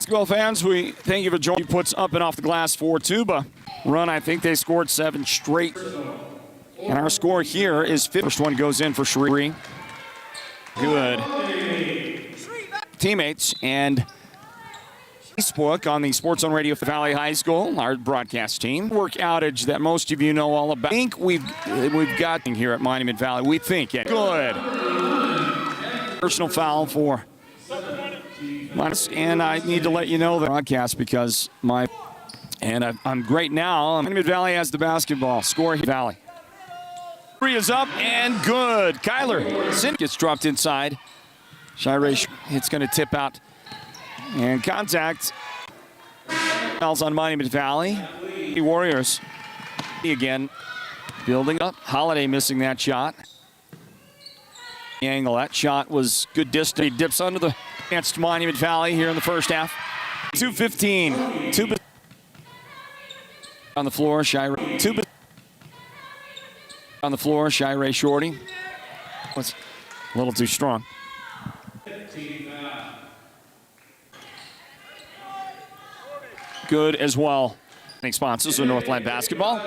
Basketball fans, we thank you for joining. He puts up and off the glass for Tuba. Run, I think they scored 7 straight. And our score here is 5. First one goes in for Shree. Good. Teammates and Facebook on the Sports Zone Radio for Valley High School, our broadcast team. Work outage that most of you know all about. I think we've got here at Monument Valley. We think it. Good. Personal foul for Minus, and I need to let you know the broadcast because I'm great now. Monument Valley has the basketball. Score Valley. 3 is up and good. Kyler Sin gets dropped inside. Shire, it's going to tip out and contact. Fouls on Monument Valley. The Warriors again building up. Holiday missing that shot. The angle, that shot was good distance. He dips under the against Monument Valley here in the first half. 2:15. Tuba on the floor. Shire. Tuba on the floor. Shire Shorty. Was a little too strong. Good as well. Sponsors of Northland Basketball.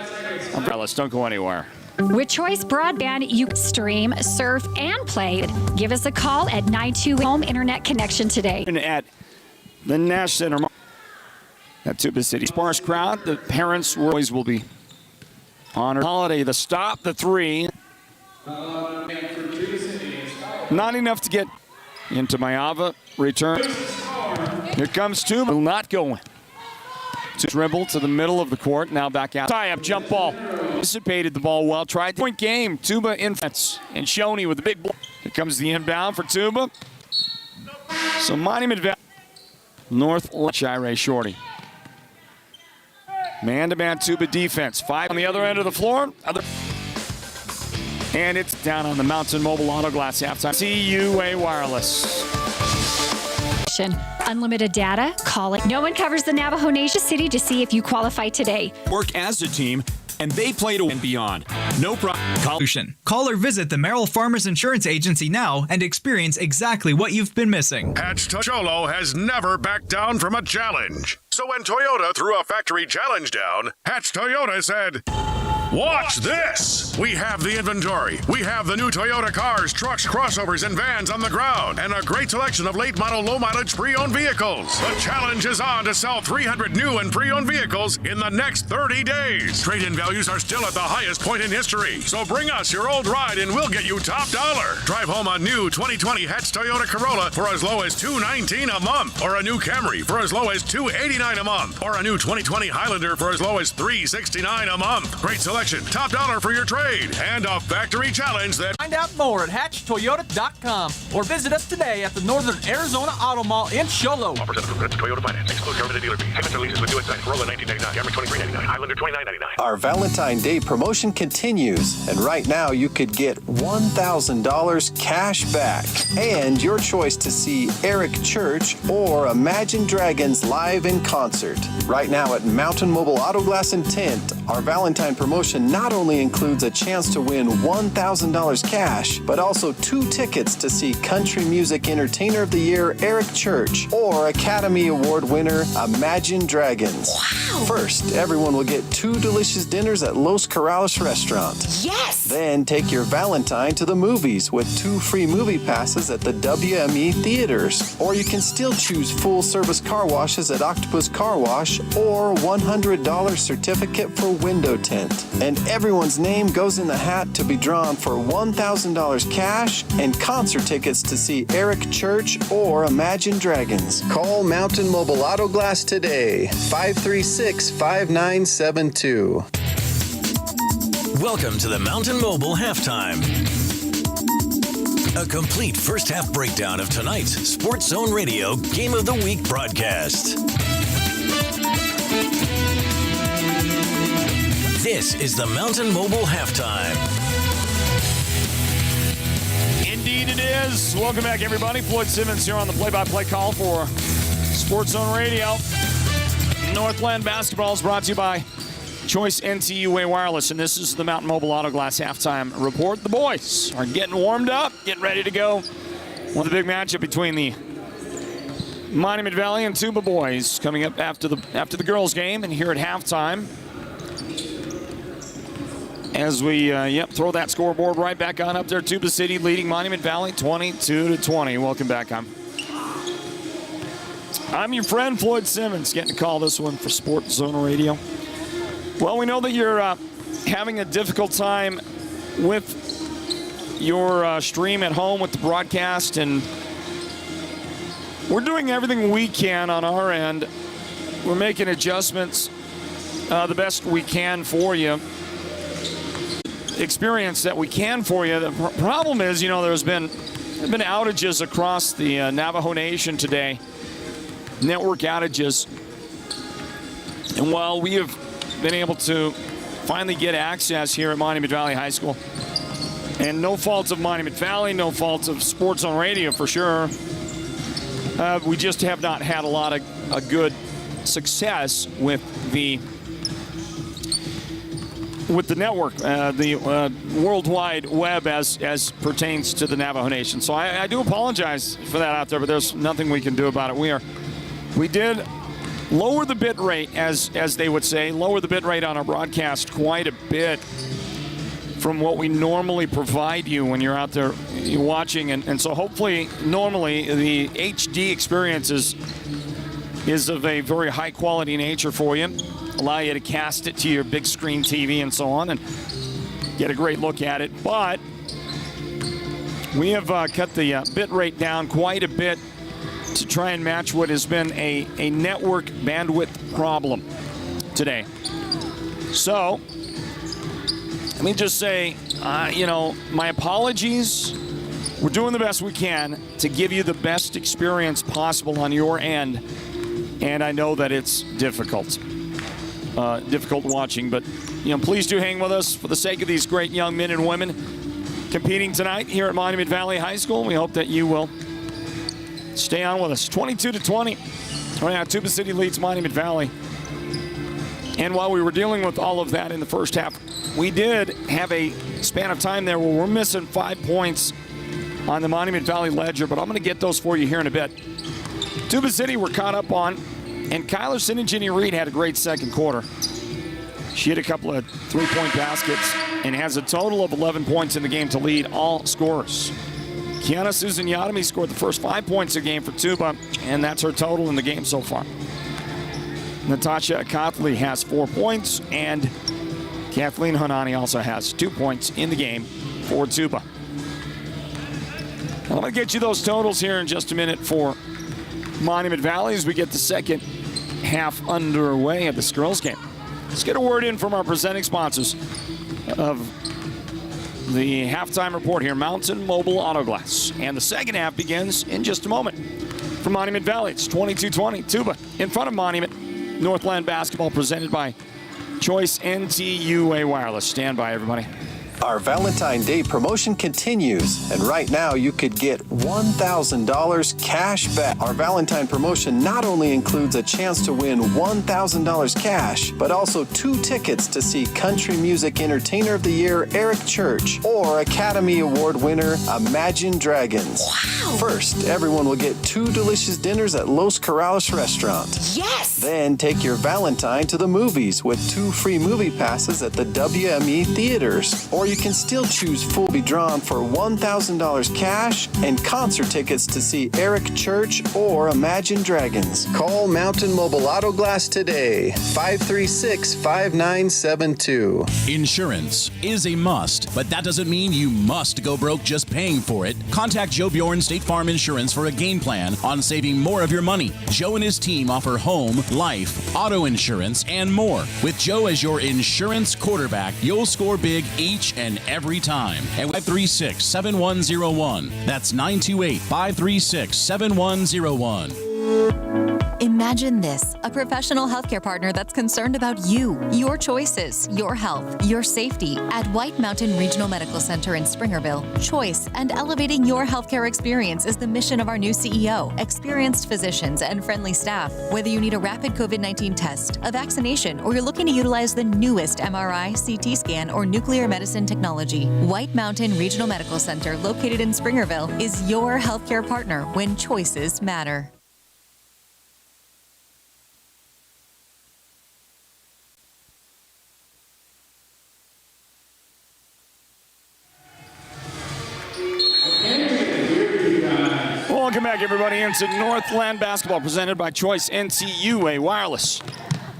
Umbrellas, don't go anywhere. With Choice Broadband, you stream, surf, and play. Give us a call at 928 Home Internet Connection today. At the Nash Center at Tuba City. Sparse crowd. The parents always will be honored. Holiday, the stop, the 3. Not enough to get into Mayava. Return. Here comes Tuba. Not going. To dribble to the middle of the court. Now back out. Tie-up, jump ball. Anticipated the ball well. Tried the point game. Tuba in fence. And Shoney with the big ball. Here comes the inbound for Tuba. So Monument Valley. Northland Shire Shorty. Man-to-man Tuba defense. 5 on the other end of the floor. And it's down on the Mountain Mobile Auto Glass halftime. CUA Wireless. Unlimited data, call it. No one covers the Navajo Nation City to see if you qualify today. Work as a team, and they play to and beyond. No problem. Call or visit the Merrill Farmers Insurance Agency now and experience exactly what you've been missing. Hatch Cholo has never backed down from a challenge. So when Toyota threw a factory challenge down, Hatch Toyota said, "Watch this! We have the inventory. We have the new Toyota cars, trucks, crossovers, and vans on the ground, and a great selection of late model, low mileage pre-owned vehicles. The challenge is on to sell 300 new and pre-owned vehicles in the next 30 days. Trade-in values are still at the highest point in history. So bring us your old ride and we'll get you top dollar. Drive home a new 2020 Hatch Toyota Corolla for as low as $219 a month, or a new Camry for as low as $289 a month, or a new 2020 Highlander for as low as $369 a month. Great selection, top dollar for your trade, and a factory challenge that... Find out more at hatchtoyota.com or visit us today at the Northern Arizona Auto Mall in Show Low. Offers and approved Toyota Finance. Exclude government dealer fee. Payments or leases with USA. Corolla $19.99. Camry $23.99. Highlander $29.99. Our Valentine Day promotion continues, and right now you could get $1,000 cash back and your choice to see Eric Church or Imagine Dragons live in concert. Right now at Mountain Mobile Auto Glass and Tint, our Valentine promotion not only includes a chance to win $1,000 cash, but also 2 tickets to see Country Music Entertainer of the Year Eric Church or Academy Award winner Imagine Dragons. Wow! First, everyone will get 2 delicious dinners at Los Corrales Restaurant. Yes! Then take your Valentine to the movies with 2 free movie passes at the WME theaters. Or you can still choose full service car washes at Octopus Car Wash or $100 certificate for window tint. And everyone's name goes in the hat to be drawn for $1,000 cash and concert tickets to see Eric Church or Imagine Dragons. Call Mountain Mobile Auto Glass today, 536-5972. Welcome to the Mountain Mobile Halftime. A complete first half breakdown of tonight's Sports Zone Radio Game of the Week broadcast. This is the Mountain Mobile Halftime. Indeed it is. Welcome back, everybody. Floyd Simmons here on the play-by-play call for Sports Zone Radio. Northland Basketball is brought to you by Choice NTUA Wireless, and this is the Mountain Mobile Auto Glass halftime report. The boys are getting warmed up, getting ready to go. One of the big matchup between the Monument Valley and Tuba boys coming up after the girls' game and here at halftime. As we throw that scoreboard right back on up there. Tuba City leading Monument Valley 22-20. Welcome back. I'm your friend Floyd Simmons, getting to call this one for Sports Zone Radio. Well, we know that you're having a difficult time with your stream at home with the broadcast, and we're doing everything we can on our end. We're making adjustments the best we can for you. Experience that we can for you. The problem is, there's been outages across the Navajo Nation today, network outages. And while we have been able to finally get access here at Monument Valley High School, and no fault of Monument Valley, no fault of Sports on Radio for sure, we just have not had a lot of good success with the network, the World Wide Web as pertains to the Navajo Nation. So I do apologize for that out there, but there's nothing we can do about it. We did lower the bit rate, as they would say, lower the bit rate on our broadcast quite a bit from what we normally provide you when you're out there watching. And so hopefully, normally, the HD experience is of a very high quality nature for you. Allow you to cast it to your big screen TV and so on and get a great look at it. But we have cut the bit rate down quite a bit to try and match what has been a network bandwidth problem today. So let me just say, my apologies. We're doing the best we can to give you the best experience possible on your end. And I know that it's difficult watching, but please do hang with us for the sake of these great young men and women competing tonight here at Monument Valley High School. We hope that you will stay on with us. 22-20. Right now, Tuba City leads Monument Valley. And while we were dealing with all of that in the first half, we did have a span of time there where we're missing 5 points on the Monument Valley ledger, but I'm going to get those for you here in a bit. Tuba City we're caught up on, and Kyler Sin and Ginny Reed had a great second quarter. She hit a couple of three-point baskets and has a total of 11 points in the game to lead all scorers. Kiana Susan Yadami scored the first 5 points a game for Tuba, and that's her total in the game so far. Natasha Cotley has 4 points, and Kathleen Hanani also has 2 points in the game for Tuba. I'm going to get you those totals here in just a minute for Monument Valley as we get the second half underway of this girls' game. Let's get a word in from our presenting sponsors of the halftime report here, Mountain Mobile Auto Glass. And the second half begins in just a moment. From Monument Valley, it's 22-20. Tuba in front of Monument. Northland Basketball presented by Choice NTUA Wireless. Stand by, everybody. Our Valentine Day promotion continues, and right now you could get $1,000 cash back. Our Valentine promotion not only includes a chance to win $1,000 cash, but also 2 tickets to see Country Music Entertainer of the Year Eric Church or Academy Award winner Imagine Dragons. Wow! First, everyone will get 2 delicious dinners at Los Corrales Restaurant. Yes! Then take your Valentine to the movies with 2 free movie passes at the WME theaters. Or you can still choose be drawn for $1,000 cash and concert tickets to see Eric Church or Imagine Dragons. Call Mountain Mobile Auto Glass today, 536-5972. Insurance is a must, but that doesn't mean you must go broke just paying for it. Contact Joe Bjorn State Farm Insurance for a game plan on saving more of your money. Joe and his team offer home, life, auto insurance, and more. With Joe as your insurance quarterback, you'll score big each and every time. At 536-7101. That's 928-536-7101. Imagine this, a professional healthcare partner that's concerned about you, your choices, your health, your safety. At White Mountain Regional Medical Center in Springerville, choice and elevating your healthcare experience is the mission of our new CEO, experienced physicians, and friendly staff. Whether you need a rapid COVID-19 test, a vaccination, or you're looking to utilize the newest MRI, CT scan, or nuclear medicine technology, White Mountain Regional Medical Center, located in Springerville, is your healthcare partner when choices matter. Welcome back, everybody, into Northland Basketball, presented by Choice NCUA Wireless.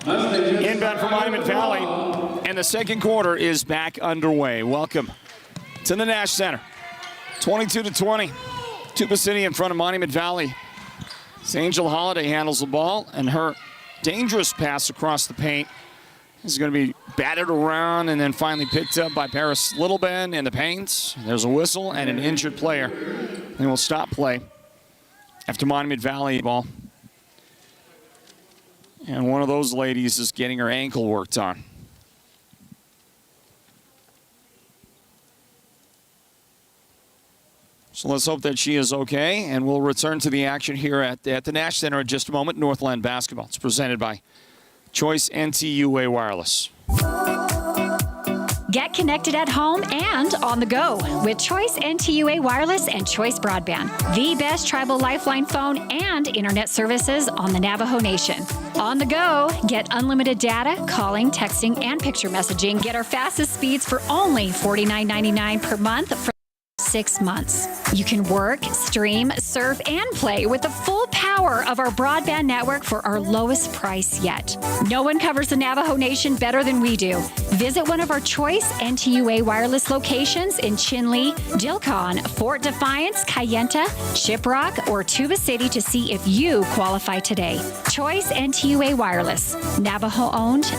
Inbound from Monument Valley, and the second quarter is back underway. Welcome to the Nash Center. 22-20. Tuba City in front of Monument Valley. It's Angel Holiday handles the ball, and her dangerous pass across the paint is going to be batted around and then finally picked up by Paris Littleben in the paint. There's a whistle and an injured player. And we'll stop play after Monument Valley ball. And one of those ladies is getting her ankle worked on. So let's hope that she is okay, and we'll return to the action here at the Nash Center in just a moment. Northland Basketball. It's presented by Choice NCUA Wireless. Get connected at home and on the go with Choice NTUA Wireless and Choice Broadband, the best tribal lifeline phone and internet services on the Navajo Nation. On the go, get unlimited data, calling, texting, and picture messaging. Get our fastest speeds for only $49.99 per month for 6 months. You can work, stream, surf, and play with the full power of our broadband network for our lowest price yet. No one covers the Navajo Nation better than we do. Visit one of our Choice NTUA wireless locations in Chinle, Dilcon, Fort Defiance, Kayenta, Shiprock, or Tuba City to see if you qualify today. Choice NTUA Wireless, Navajo-owned.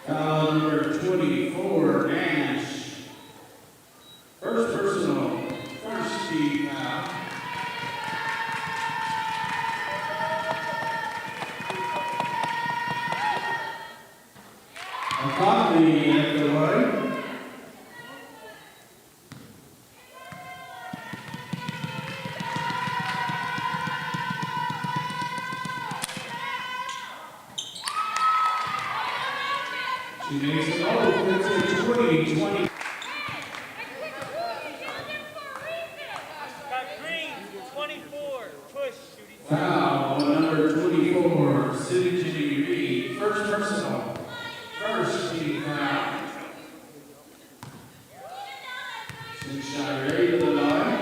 Number 24, Nash. First personal, first team foul. McCartney at the line. She makes it over. It's a 20-20. Foul on number 24, Sidney Reed. First personal, first team foul. Shot ready to the line.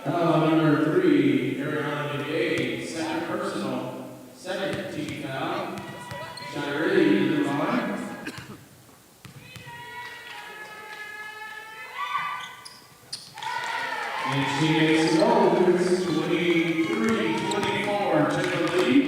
Number 3, Ariana McGay, second personal, second team foul. Shot ready to the line. And she makes it over. It's 23-24 to the lead.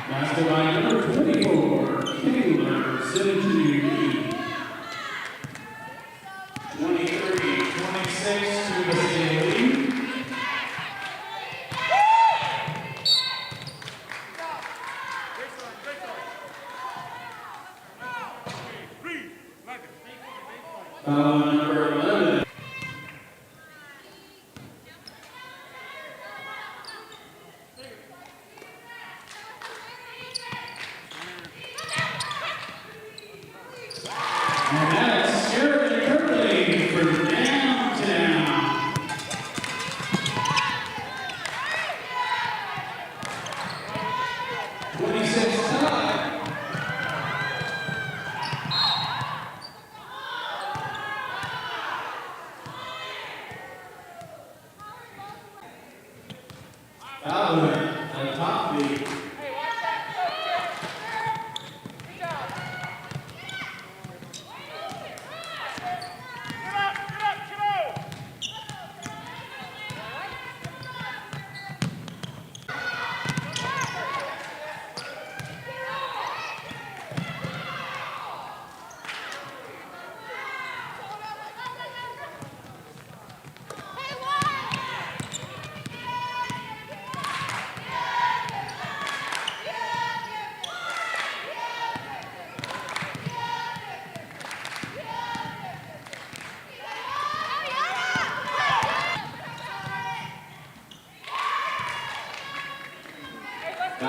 Master by number 24, Kayla Sidney. 23-26 to the City. Number 11. And that's Sheridan Kirkley for downtown.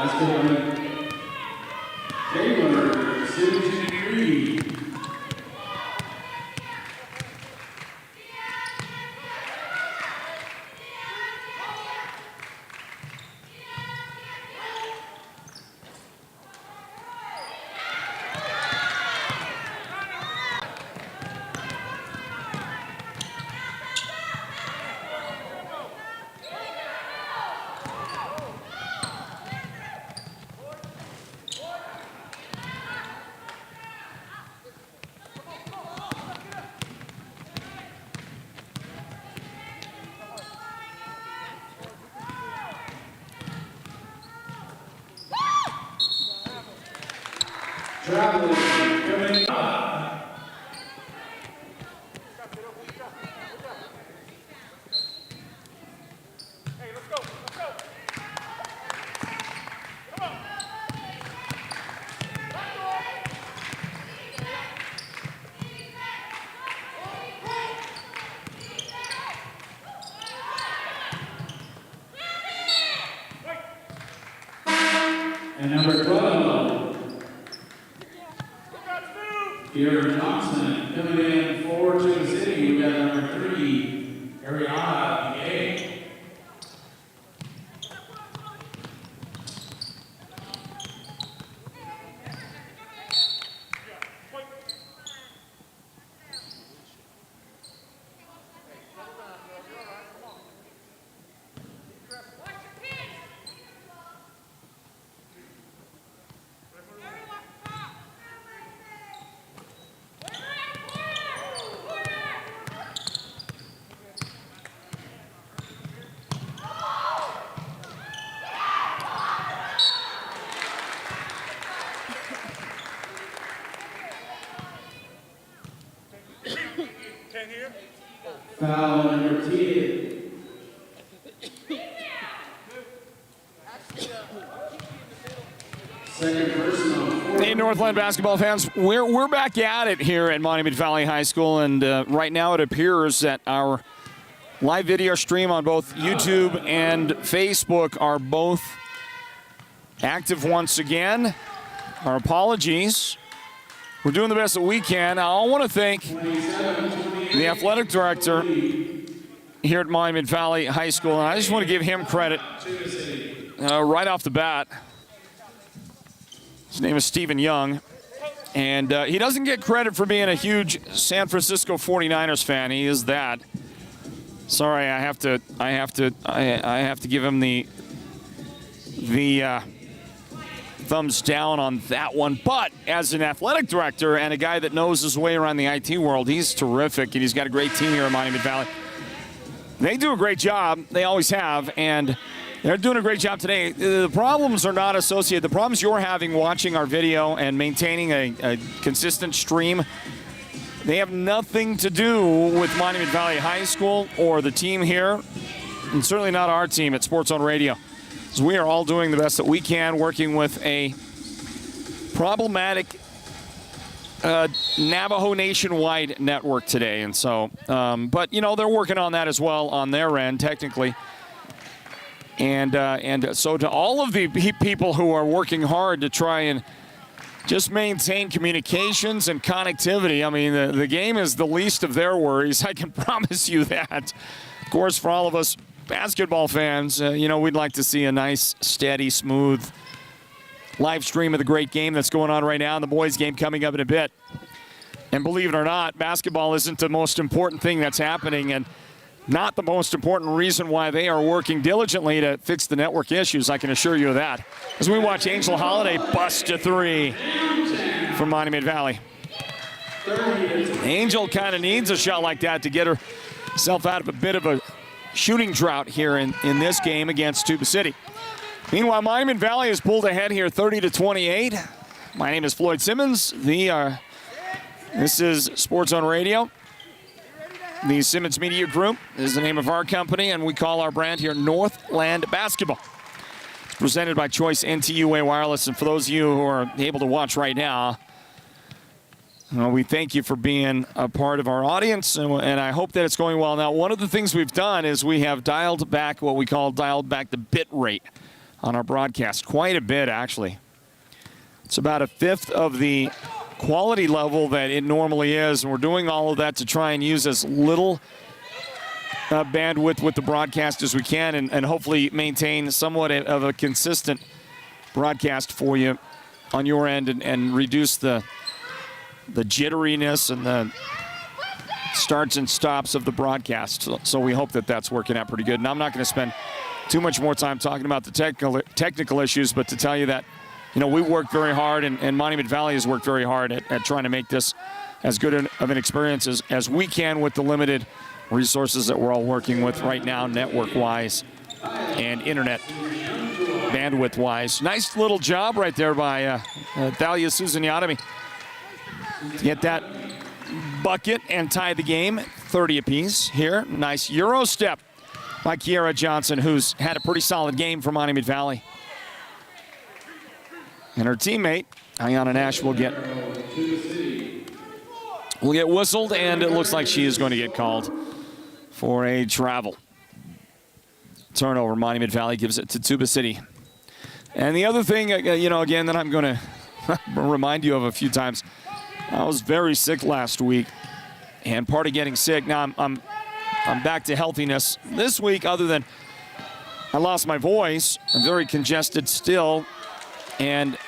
Basket Taylor, Susan Reed. Traveling, coming up. Hey, let's go, let's go. Come on. And number 12. Here in Knoxville, coming in for Tuba City, we got number 3, Ariana Gay. Foul number 10. Second personal. Hey, Northland basketball fans, we're back at it here at Monument Valley High School, and right now it appears that our live video stream on both YouTube and Facebook are both active once again. Our apologies. We're doing the best that we can. I want to thank the athletic director here at Monument Valley High School, and I just want to give him credit right off the bat. His name is Stephen Young, and he doesn't get credit for being a huge San Francisco 49ers fan. He is that. Sorry, I have to give him the thumbs down on that one. But as an athletic director and a guy that knows his way around the IT world, he's terrific, and he's got a great team here at Monument Valley. They do a great job. They always have, and they're doing a great job today. The problems are not associated. The problems you're having watching our video and maintaining a consistent stream, they have nothing to do with Monument Valley High School or the team here, and certainly not our team at Sports on Radio. So we are all doing the best that we can, working with a problematic Navajo nationwide network today. And so, but, you know, they're working on that as well on their end, technically. And so to all of the people who are working hard to try and just maintain communications and connectivity, I mean, the game is the least of their worries. I can promise you that. Of course, for all of us basketball fans, you know, we'd like to see a nice, steady, smooth live stream of the great game that's going on right now, and the boys' game coming up in a bit. And believe it or not, basketball isn't the most important thing that's happening, and not the most important reason why they are working diligently to fix the network issues, I can assure you of that. As we watch Angel Holiday bust a three from Monument Valley. Angel kind of needs a shot like that to get herself out of a bit of a shooting drought here in this game against Tuba City. Meanwhile, Monument Valley has pulled ahead here 30-28. My name is Floyd Simmons. This is Sports on Radio. The Simmons Media Group is the name of our company, and we call our brand here Northland Basketball. It's presented by Choice NTUA Wireless, and for those of you who are able to watch right now, we thank you for being a part of our audience, and I hope that it's going well. Now, one of the things we've done is we have dialed back the bit rate on our broadcast. Quite a bit, actually. It's about a fifth of the quality level that it normally is, and we're doing all of that to try and use as little bandwidth with the broadcast as we can, and hopefully maintain somewhat of a consistent broadcast for you on your end, and reduce the jitteriness and the starts and stops of the broadcast. So we hope that that's working out pretty good. And I'm not going to spend too much more time talking about the technical issues, but to tell you that, you know, we worked very hard, and Monument Valley has worked very hard at trying to make this as good of an experience as we can with the limited resources that we're all working with right now, network-wise and internet bandwidth-wise. Nice little job right there by Thalia Susanyotomy to get that bucket and tie the game, 30 apiece here. Nice Euro step by Kiera Johnson, who's had a pretty solid game for Monument Valley. And her teammate, Ayana Nash, will get whistled, and it looks like she is going to get called for a travel. Turnover, Monument Valley gives it to Tuba City. And the other thing, you know, again, that I'm going to remind you of a few times, I was very sick last week, and part of getting sick, now I'm back to healthiness this week, other than I lost my voice. I'm very congested still, and,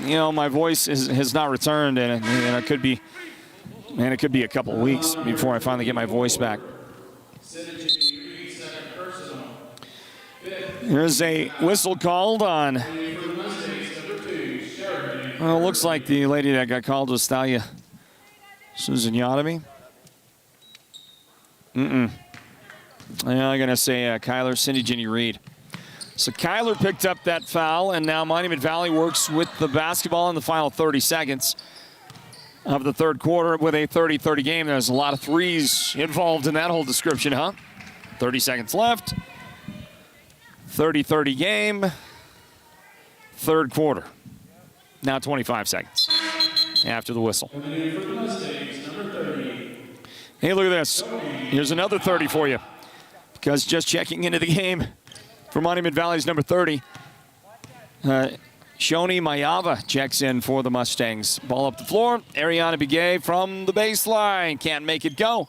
you know, my voice has not returned, and it could be, man, it could be a couple of weeks before I finally get my voice back. Here's a whistle called on. Well, it looks like the lady that got called was Thalia Susanyotomy. I'm going to say Kyler Cindy Ginny Reed. So Kyler picked up that foul, and now Monument Valley works with the basketball in the final 30 seconds of the third quarter with a 30-30 game. There's a lot of threes involved in that whole description, huh? 30 seconds left. 30-30 game. Third quarter. Now 25 seconds after the whistle. Hey, look at this. Here's another 30 for you. Because just checking into the game for Monument Valley's number 30. Shoni Mayava checks in for the Mustangs. Ball up the floor. Ariana Biguet from the baseline. Can't make it go.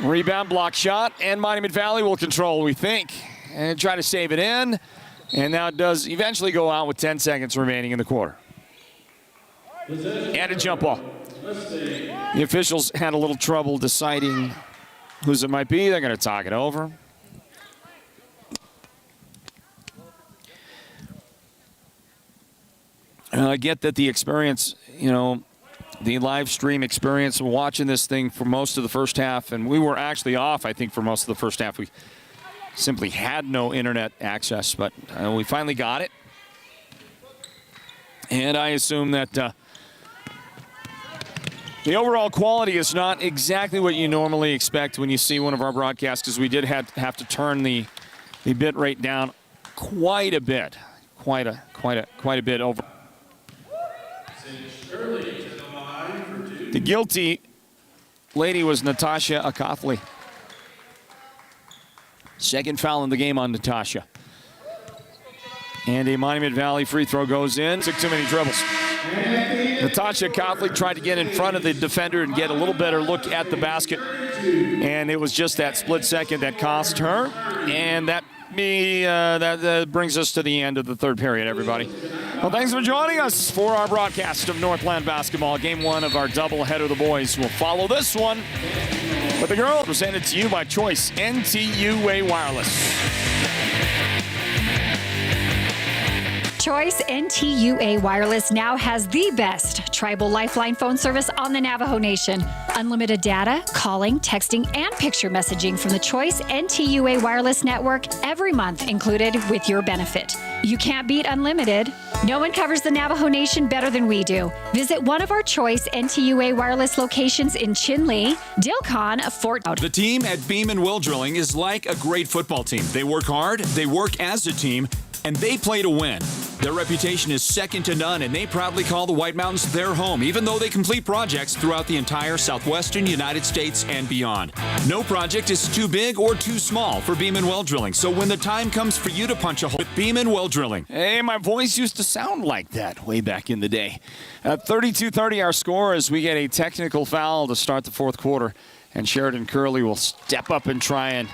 Rebound, block shot, and Monument Valley will control, we think, and try to save it in. And now it does eventually go out with 10 seconds remaining in the quarter. And a jump ball. The officials had a little trouble deciding whose it might be. They're going to talk it over. I get that the experience, you know, the live stream experience, watching this thing for most of the first half, and we were actually off, I think, for most of the first half. We simply had no internet access, but we finally got it. And I assume that the overall quality is not exactly what you normally expect when you see one of our broadcasts, because we did have to turn the bit rate down quite a bit, quite a bit over. The guilty lady was Natasha Akathli. Second foul in the game on Natasha. And a Monument Valley free throw goes in. Took too many dribbles. Natasha Akathli tried to get in front of the defender and get a little better look at the basket. And it was just that split second that cost her. And that brings us to the end of the third period, everybody. Well, thanks for joining us for our broadcast of Northland Basketball. Game one of our doubleheader. The boys will follow this one. But the girls, presented to you by Choice NTUA Wireless. Choice NTUA Wireless now has the best tribal lifeline phone service on the Navajo Nation. Unlimited data, calling, texting, and picture messaging from the Choice NTUA Wireless network every month included with your benefit. You can't beat unlimited. No one covers the Navajo Nation better than we do. Visit one of our Choice NTUA Wireless locations in Chinle, Dilcon, Fort Dodge. The team at Beam and Will Drilling is like a great football team. They work hard, they work as a team, and they play to win. Their reputation is second to none, and they proudly call the White Mountains their home, even though they complete projects throughout the entire southwestern United States and beyond. No project is too big or too small for Beam & Well Drilling, so when the time comes for you to punch a hole with Beam & Well Drilling. Hey, my voice used to sound like that way back in the day. At 32-30 our score as we get a technical foul to start the fourth quarter, and Sheridan Curley will step up and try and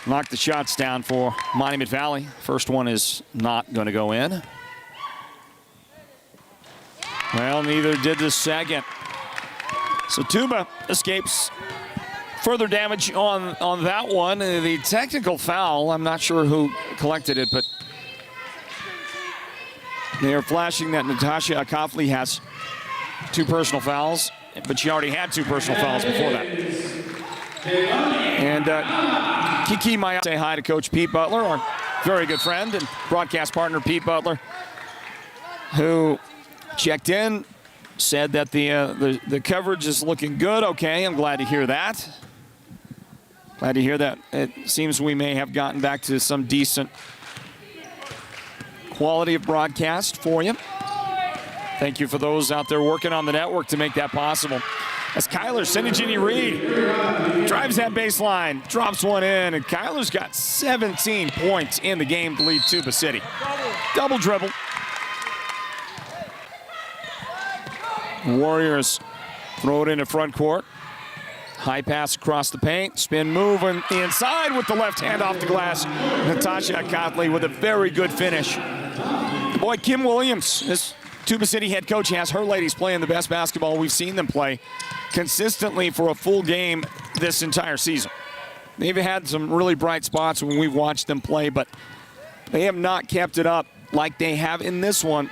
knock the shots down for Monument Valley. First one is not going to go in. Well, neither did the second. So Tuba escapes further damage on that one. The technical foul, I'm not sure who collected it, but they are flashing that Natasha Akafli has 2 personal fouls, but she already had 2 personal fouls before that. And Kiki might say hi to Coach Pete Butler, our very good friend and broadcast partner Pete Butler, who checked in, said that the coverage is looking good. Okay, I'm glad to hear that. Glad to hear that. It seems we may have gotten back to some decent quality of broadcast for you. Thank you for those out there working on the network to make that possible. As Kyler Sinigini Reed drives that baseline, drops one in, and Kyler's got 17 points in the game to lead Tuba City. Double dribble. Warriors throw it into front court. High pass across the paint, spin move and inside with the left hand off the glass. Natasha Akatli with a very good finish. The boy Kim Williams, this Tuba City head coach, has her ladies playing the best basketball we've seen them play consistently for a full game this entire season. They've had some really bright spots when we've watched them play, but they have not kept it up like they have in this one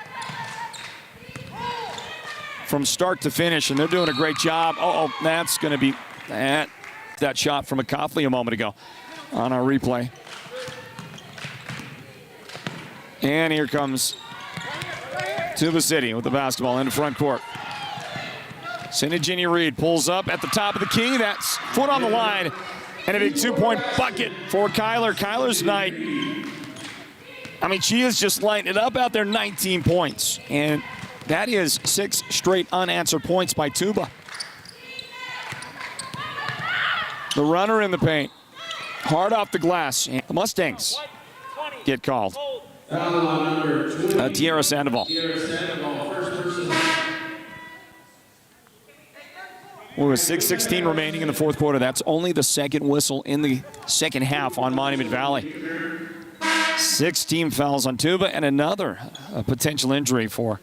from start to finish, and they're doing a great job. Oh, that's going to be that shot from Akafli a moment ago on our replay. And here comes Tuba City with the basketball into front court. Sinigini Reed pulls up at the top of the key. That's foot on the line. And a big 2-point bucket for Kyler. Kyler's night. I mean, she is just lighting it up out there, 19 points. And that is 6 straight unanswered points by Tuba. The runner in the paint. Hard off the glass. And the Mustangs get called. Tierra Sandoval. With 6:16 remaining in the fourth quarter. That's only the second whistle in the second half on Monument Valley. 6 team fouls on Tuba and another potential injury for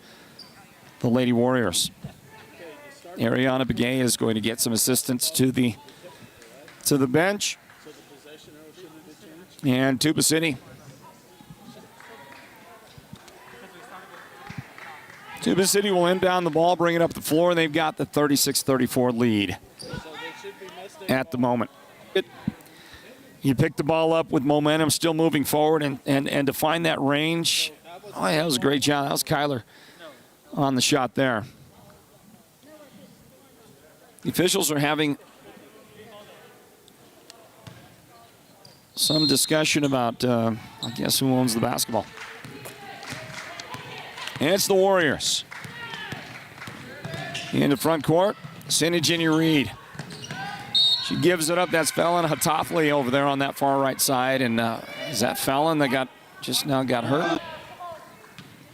the Lady Warriors. Ariana Begay is going to get some assistance to the bench. And Tuba City. Tuba City will inbound the ball, bring it up the floor, and they've got the 36-34 lead at the moment. You pick the ball up with momentum, still moving forward, and to find that range. Oh, yeah, that was a great job. That was Kyler on the shot there. The officials are having some discussion about, I guess, who owns the basketball. And it's the Warriors. Into front court, Sinigini Reed. She gives it up. That's Fallon Hatafli over there on that far right side. And is that Fallon that just now got hurt?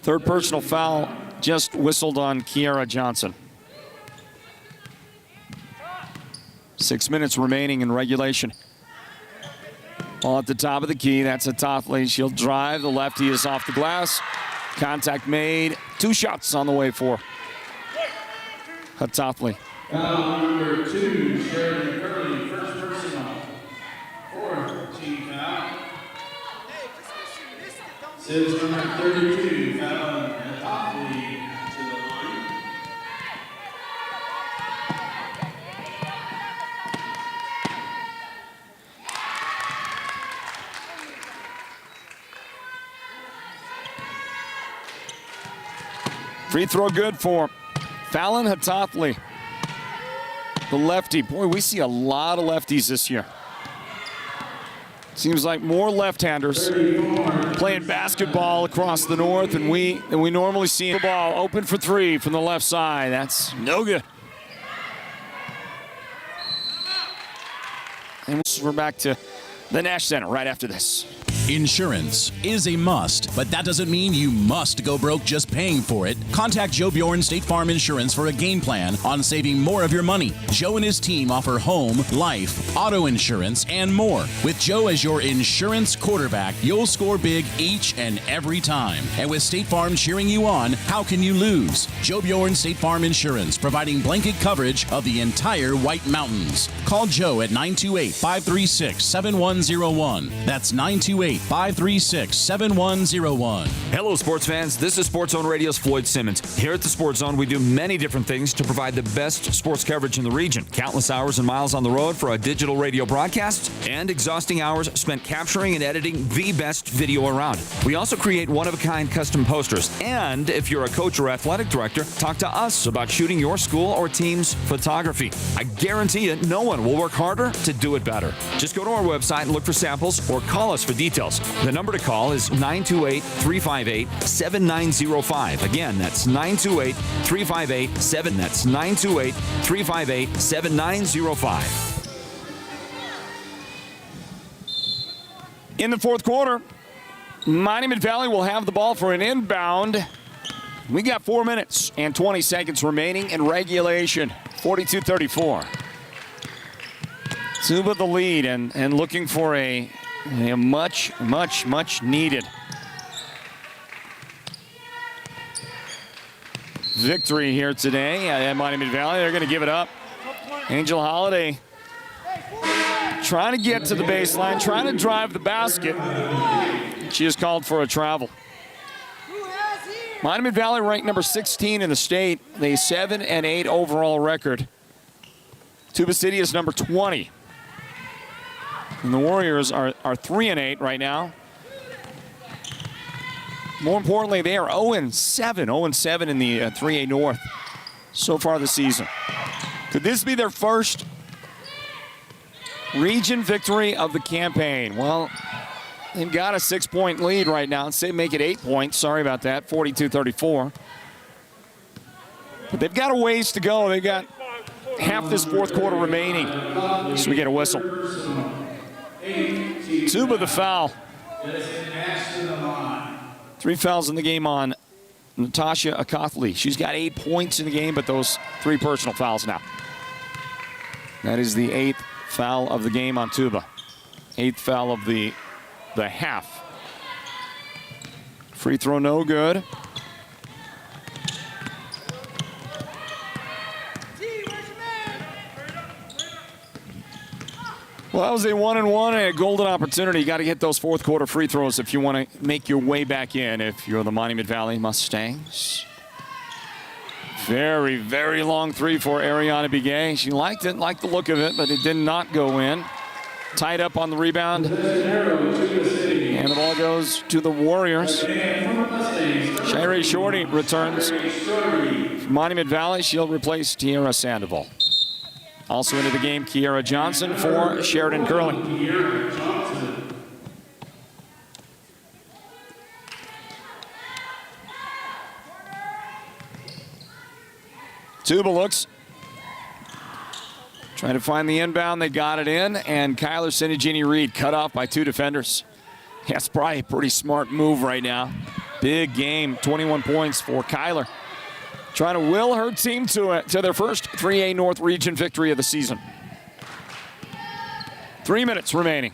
Third personal foul just whistled on Kiara Johnson. 6 minutes remaining in regulation. Ball at the top of the key. That's Hatafli. She'll drive. The lefty is off the glass. Contact made. 2 shots on the way for Hatafli. Foul number 2, Sheridan Curley, first personal. 4th team foul. Says number 32, foul Hatafli to the line. Free throw good for Fallon Hatafli, the lefty. Boy, we see a lot of lefties this year. Seems like more left-handers playing basketball across the north than we normally see. The ball open for three from the left side. That's no good. And we're back to the Nash Center right after this. Insurance is a must, but that doesn't mean you must go broke just paying for it. Contact Joe Bjorn State Farm Insurance for a game plan on saving more of your money. Joe and his team offer home, life, auto insurance, and more. With Joe as your insurance quarterback, you'll score big each and every time. And with State Farm cheering you on, how can you lose? Joe Bjorn State Farm Insurance, providing blanket coverage of the entire White Mountains. Call Joe at 928-536-7101. That's 928-536-7101. Hello, sports fans. This is Sports Zone Radio's Floyd Simmons. Here at the Sports Zone, we do many different things to provide the best sports coverage in the region. Countless hours and miles on the road for a digital radio broadcast, and exhausting hours spent capturing and editing the best video around. We also create one-of-a-kind custom posters. And if you're a coach or athletic director, talk to us about shooting your school or team's photography. I guarantee you, no one will work harder to do it better. Just go to our website and look for samples or call us for details. The number to call is 928-358-7905. Again, that's 928-358-7. That's 928-358-7905. In the fourth quarter, Monument Valley will have the ball for an inbound. We got 4 minutes and 20 seconds remaining in regulation. 42-34. Tuba the lead and looking for a much needed victory here today at Monument Valley. They're going to give it up. Angel Holiday trying to get to the baseline, trying to drive the basket. She is called for a travel. Monument Valley ranked number 16 in the state. They 7-8 overall record. Tuba City is number 20. And the Warriors are 3-8 right now. More importantly, they are 0-7. 0-7 in the 3A North so far this season. Could this be their first region victory of the campaign? Well, they've got a 6-point lead right now. Say make it 8 points. Sorry about that. 42-34. But they've got a ways to go. They've got half this fourth quarter remaining. So we get a whistle. Tuba the foul. 3 fouls in the game on Natasha Akathley. She's got 8 points in the game, but those 3 personal fouls now. That is the 8th foul of the game on Tuba. 8th foul of the half. Free throw no good. Well, that was a 1-and-1 and a golden opportunity. You got to get those fourth quarter free throws if you want to make your way back in if you're the Monument Valley Mustangs. Very, very long three for Ariana Begay. She liked it, liked the look of it, but it did not go in. Tied up on the rebound. And the ball goes to the Warriors. Shirey Shorty returns from Monument Valley. She'll replace Tiara Sandoval. Also into the game, Kiera Johnson for Sheridan Curling. Tuba looks. Trying to find the inbound. They got it in. And Kyler Sinigini Reed cut off by 2 defenders. Yeah, it's probably a pretty smart move right now. Big game, 21 points for Kyler. Trying to will her team to their first 3A North Region victory of the season. 3 minutes remaining.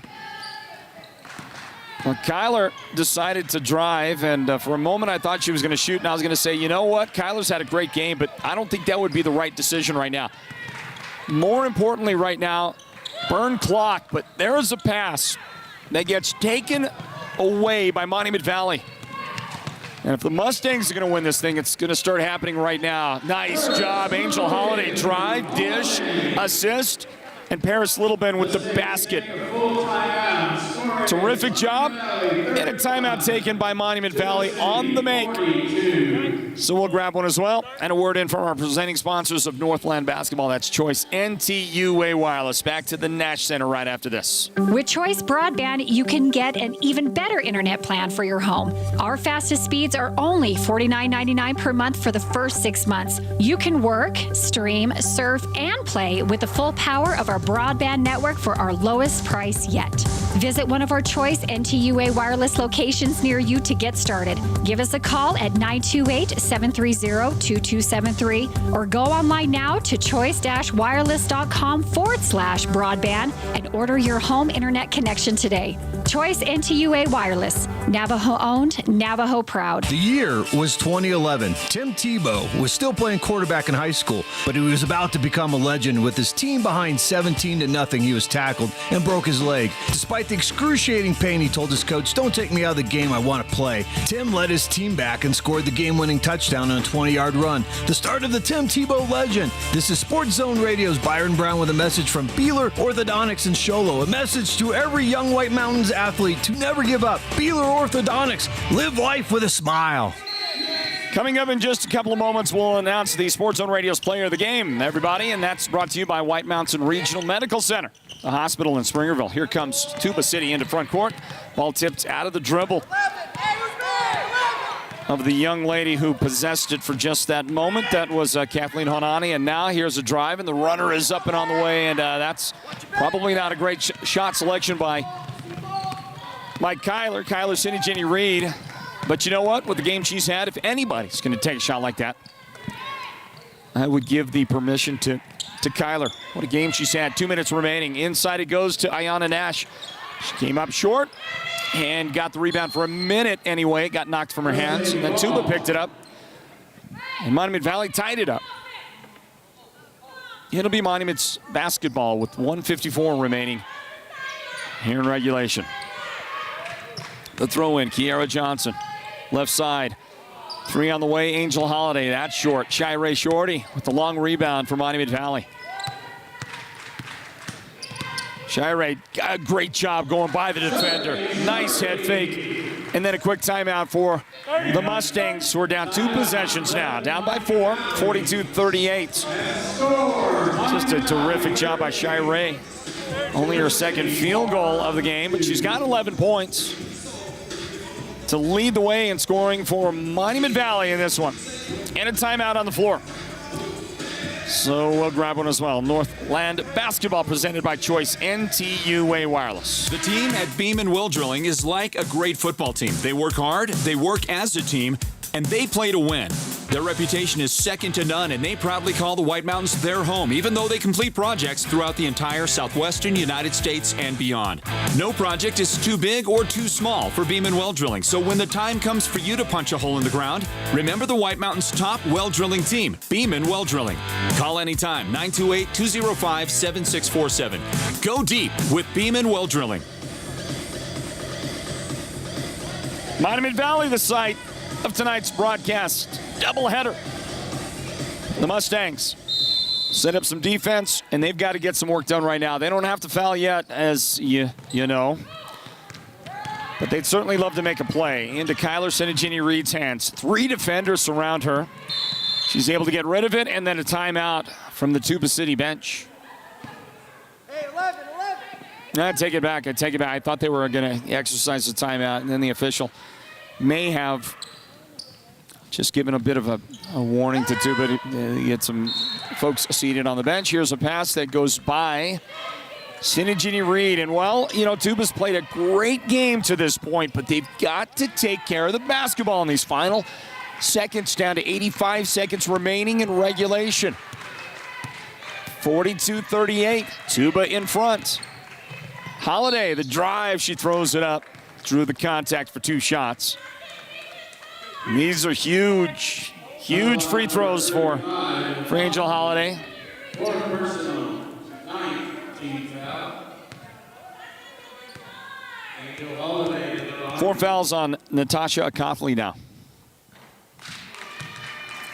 Well, Kyler decided to drive, and for a moment I thought she was going to shoot, and I was going to say, you know what? Kyler's had a great game, but I don't think that would be the right decision right now. More importantly right now, burn clock, but there is a pass that gets taken away by Monument Valley. And if the Mustangs are going to win this thing, it's going to start happening right now. Nice job, Angel Holiday. Drive, dish, assist, and Paris Littleben with the basket. Terrific job. And a timeout taken by Monument Valley on the make. So we'll grab one as well. And a word in from our presenting sponsors of Northland Basketball. That's Choice NTUA Wireless. Back to the Nash Center right after this. With Choice Broadband, you can get an even better internet plan for your home. Our fastest speeds are only $49.99 per month for the first 6 months. You can work, stream, surf, and play with the full power of our broadband network for our lowest price yet. Visit one of our Choice NTUA Wireless locations near you to get started. Give us a call at 928-730-2273 or go online now to choice-wireless.com/broadband and order your home internet connection today. Choice NTUA Wireless. Navajo owned, Navajo proud. The year was 2011. Tim Tebow was still playing quarterback in high school, but he was about to become a legend. With his team behind 17-0, he was tackled and broke his leg. Despite the excruciating pain, he told his coach, "Don't take me out of the game, I want to play." Tim led his team back and scored the game-winning touchdown on a 20-yard run. The start of the Tim Tebow legend. This is Sports Zone Radio's Byron Brown with a message from Beeler Orthodontics in Sholo. A message to every young White Mountains athlete to never give up. Beeler Orthodontics. Live life with a smile. Coming up in just a couple of moments, we'll announce the Sports Zone Radio's player of the game, everybody, and that's brought to you by White Mountain Regional Medical Center, the hospital in Springerville. Here comes Tuba City into front court. Ball tipped out of the dribble of the young lady who possessed it for just that moment. That was Kathleen Honani, and now here's a drive, and the runner is up and on the way, and that's probably not a great shot selection by Kyler. Kyler sending Jenny Reed. But you know what? With the game she's had, if anybody's going to take a shot like that, I would give the permission to Kyler. What a game she's had. 2 minutes remaining. Inside it goes to Ayanna Nash. She came up short and got the rebound for a minute anyway. It got knocked from her hands. And then Tuba picked it up. And Monument Valley tied it up. It'll be Monument's basketball with 1:54 remaining here in regulation. The throw in, Kiara Johnson. Left side. Three on the way, Angel Holiday. That's short. Shirey Shorty with the long rebound for Monument Valley. Shirey, a great job going by the defender. Nice head fake. And then a quick timeout for the Mustangs, who are down 2 possessions now. Down by 4, 42-38. Just a terrific job by Shirey. Only her second field goal of the game, but she's got 11 points to lead the way in scoring for Monument Valley in this one. And a timeout on the floor. So we'll grab one as well. Northland Basketball presented by Choice NTUA Wireless. The team at Beeman Will Drilling is like a great football team. They work hard, they work as a team, and they play to win. Their reputation is second to none, and they proudly call the White Mountains their home, even though they complete projects throughout the entire southwestern United States and beyond. No project is too big or too small for Beeman Well Drilling, so when the time comes for you to punch a hole in the ground, remember the White Mountains' top well drilling team, Beeman Well Drilling. Call anytime, 928-205-7647. Go deep with Beeman Well Drilling. Monument Valley, the site of tonight's broadcast doubleheader. The Mustangs set up some defense, and they've got to get some work done right now. They don't have to foul yet, as you know, but they'd certainly love to make a play. Into Kyler Senegini Reed's hands. 3 defenders surround her. She's able to get rid of it, and then a timeout from the Tuba City bench. Hey, 11. I take it back. I thought they were going to exercise the timeout, and then the official may have just given a bit of a warning to Tuba to get some folks seated on the bench. Here's a pass that goes by Senegini Reed. And, well, you know, Tuba's played a great game to this point, but they've got to take care of the basketball in these final seconds, down to 85 seconds remaining in regulation. 42-38, Tuba in front. Holiday, the drive, she throws it up. Drew the contact for 2 shots. And these are huge free throws for Angel Holiday. 4 fouls on Natasha Akafli now.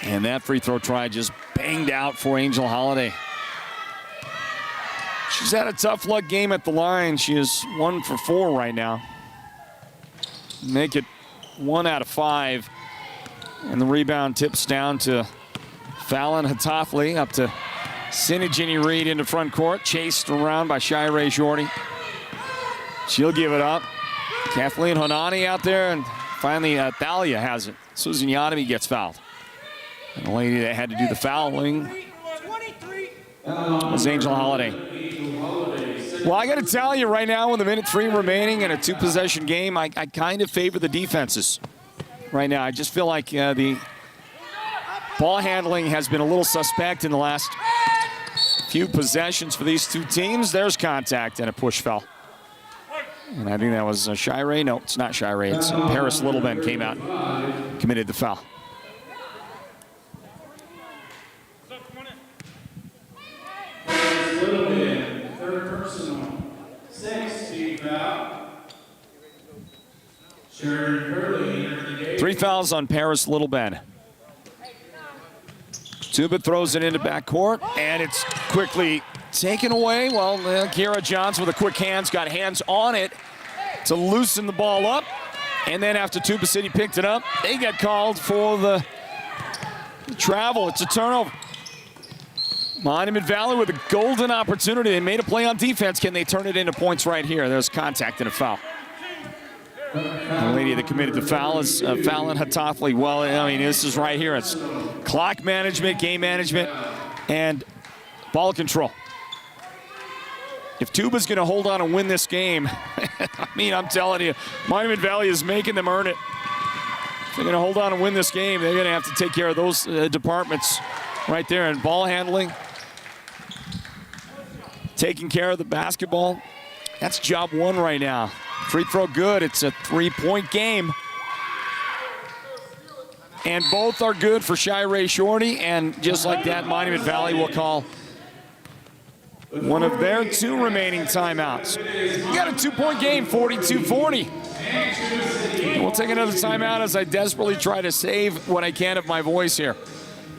And that free throw try just banged out for Angel Holiday. She's had a tough luck game at the line. She is 1 for 4 right now. make it 1 out of 5. And the rebound tips down to Fallon Hatafli, up to Sinajini Reed into front court, chased around by Shirey Shorty. She'll give it up. Kathleen Honani out there, and finally Thalia has it. Susan Yanami gets fouled. And the lady that had to do the fouling was Angel Holiday. Well, I got to tell you right now, with a minute 3 remaining in a 2-possession game, I kind of favor the defenses right now. I just feel like the ball handling has been a little suspect in the last few possessions for these two teams. There's contact and a push foul. And I think that was Shirey. No, it's not Shirey. It's Paris Littleben came out, committed the foul. Littleben, third personal. 6, team foul. Sharon Hurley entered the game. 3 fouls on Paris Littleben. Tuba throws it into backcourt, and it's quickly taken away. Well, Kiara Johnson with a quick hands, got hands on it to loosen the ball up. And then after Tuba City picked it up, they get called for the travel. It's a turnover. Monument Valley with a golden opportunity. They made a play on defense. Can they turn it into points right here? There's contact and a foul. The lady that committed the foul is Fallon Hatafli. Well, I mean, this is right here. It's clock management, game management, and ball control. If Tuba's going to hold on and win this game, I mean, I'm telling you, Monument Valley is making them earn it. If they're going to hold on and win this game, they're going to have to take care of those departments right there. And ball handling, taking care of the basketball, that's job 1 right now. Free throw good. It's a 3-point game. And both are good for Shirey Shorty. And just like that, Monument Valley will call one of their 2 remaining timeouts. You got a 2-point game, 42-40. We'll take another timeout as I desperately try to save what I can of my voice here.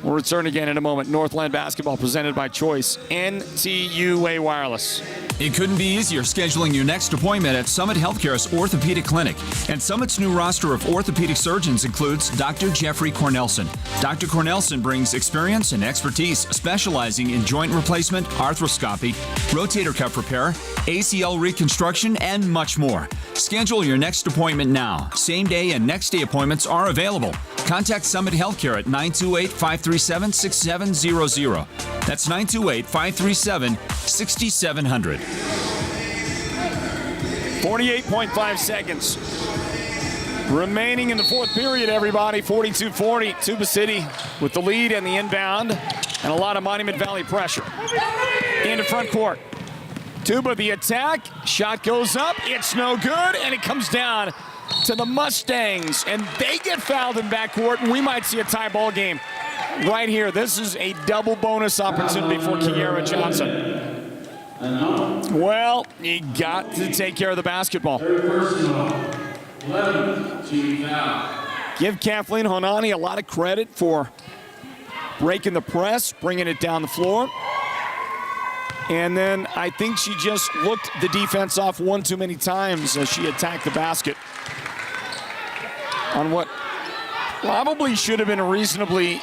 We'll return again in a moment. Northland Basketball presented by Choice NTUA Wireless. It couldn't be easier scheduling your next appointment at Summit Healthcare's Orthopedic Clinic. And Summit's new roster of orthopedic surgeons includes Dr. Jeffrey Cornelson. Dr. Cornelson brings experience and expertise specializing in joint replacement, arthroscopy, rotator cuff repair, ACL reconstruction, and much more. Schedule your next appointment now. Same day and next day appointments are available. Contact Summit Healthcare at 928-537-6700. That's 928-537-6700. 48.5 seconds remaining in the 4th period, everybody. 42-40. Tuba City with the lead and the inbound, and a lot of Monument Valley pressure. Into front court. Tuba the attack. Shot goes up. It's no good, and it comes down to the Mustangs, and they get fouled in backcourt, and we might see a tie ball game right here. This is a double bonus opportunity for Kiara Johnson. Well, you got to take care of the basketball. Give Kathleen Honani a lot of credit for breaking the press, bringing it down the floor. And then I think she just looked the defense off one too many times as she attacked the basket on what probably should have been a reasonably,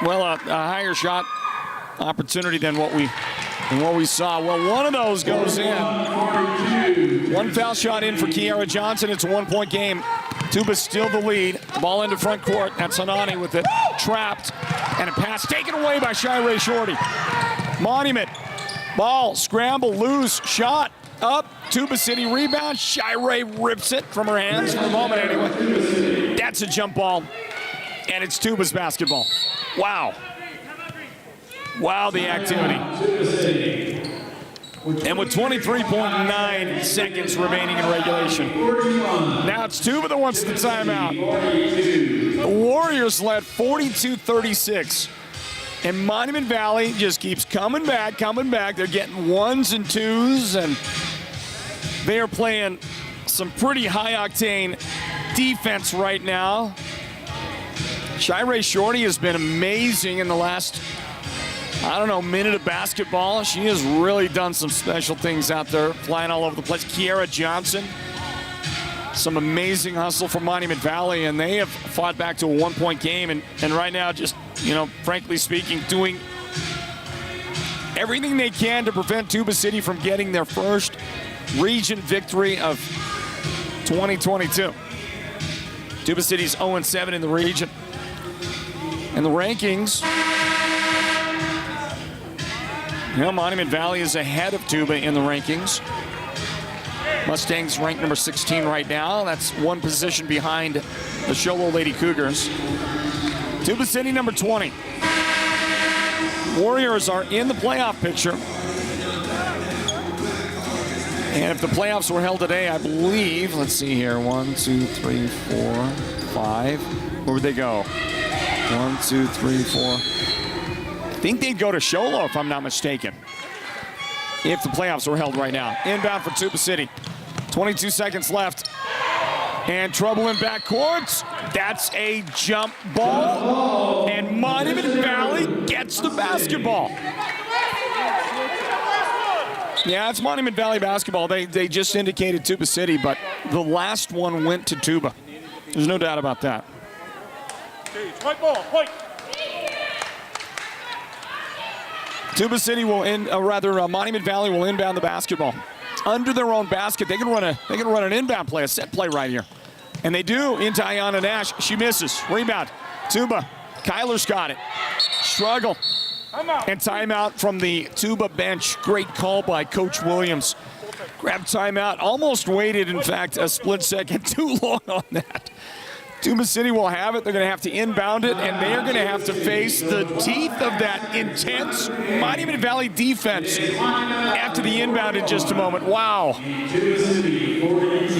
well, a higher shot opportunity than what we saw. Well, one of those goes in. One foul shot in for Kiara Johnson. It's a 1-point game. Tuba's still the lead. Ball into front court. That's Hanani with it trapped. And a pass taken away by Shirey Shorty. Monument. Ball, scramble, loose, shot, up. Tuba City rebound. Shirey rips it from her hands for the moment anyway. That's a jump ball. And it's Tuba's basketball. Wow. Wow, the activity. And with 23.9 seconds remaining in regulation. Now it's Tuba that wants the timeout. The Warriors led 42-36. And Monument Valley just keeps coming back. They're getting 1s and 2s, and they are playing some pretty high-octane defense right now. Shirey Shorty has been amazing in the last, minute of basketball. She has really done some special things out there, flying all over the place. Kiara Johnson Some amazing hustle from Monument Valley, and they have fought back to a 1-point game, and right now just, frankly speaking, doing everything they can to prevent Tuba City from getting their first region victory of 2022. Tuba City's 0-7 in the region. And the rankings, Monument Valley is ahead of Tuba in the rankings. Mustangs ranked number 16 right now. That's one position behind the Sholo Lady Cougars. Tuba City number 20. Warriors are in the playoff picture. And if the playoffs were held today, I believe, let's see here, 1, 2, 3, 4, 5. Where would they go? 1, 2, 3, 4. I think they'd go to Sholo, if I'm not mistaken, if the playoffs were held right now. Inbound for Tuba City. 22 seconds left. And trouble in backcourt. That's a jump ball. And Monument Valley gets the basketball. Yeah, it's Monument Valley basketball. They just indicated Tuba City, but the last one went to Tuba. There's no doubt about that. Tuba City will Monument Valley will inbound the basketball under their own basket. They can run an inbound play, a set play right here, and they do into Ayanna Nash. She misses. Rebound. Tuba. Kyler's got it. Struggle. And timeout from the Tuba bench. Great call by Coach Williams. Grabbed timeout. Almost waited, in fact, a split second too long on that. Tuba City will have it. They're going to have to inbound it, and they are going to have to face the teeth of that intense Monument Valley defense after the inbound in just a moment. Wow.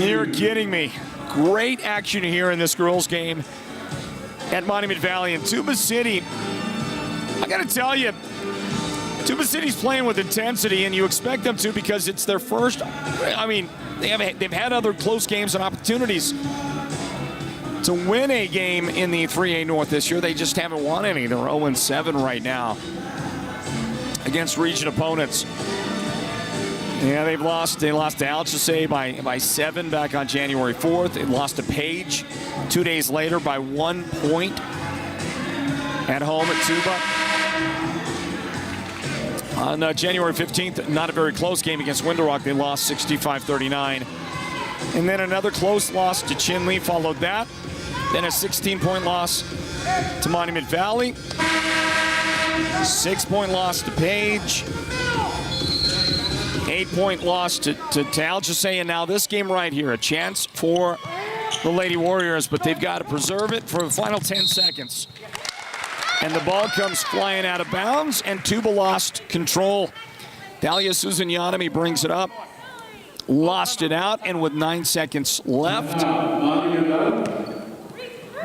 You're kidding me. Great action here in this girls' game at Monument Valley. And Tuba City, I got to tell you, Tuba City's playing with intensity, and you expect them to because it's their first. I mean, they've had other close games and opportunities to win a game in the 3A North this year. They just haven't won any. They're 0-7 right now against region opponents. Yeah, they lost to Alchese by 7 back on January 4th. They lost to Page 2 days later by 1 point at home at Tuba. On January 15th, not a very close game against Window Rock. They lost 65-39. And then another close loss to Chinle followed that. Then a 16-point loss to Monument Valley. 6-point loss to Page. 8-point loss to Alchese. And now this game right here, a chance for the Lady Warriors, but they've got to preserve it for the final 10 seconds. And the ball comes flying out of bounds, and Tuba lost control. Dalia Susanyanami brings it up. Lost it out, and with 9 seconds left,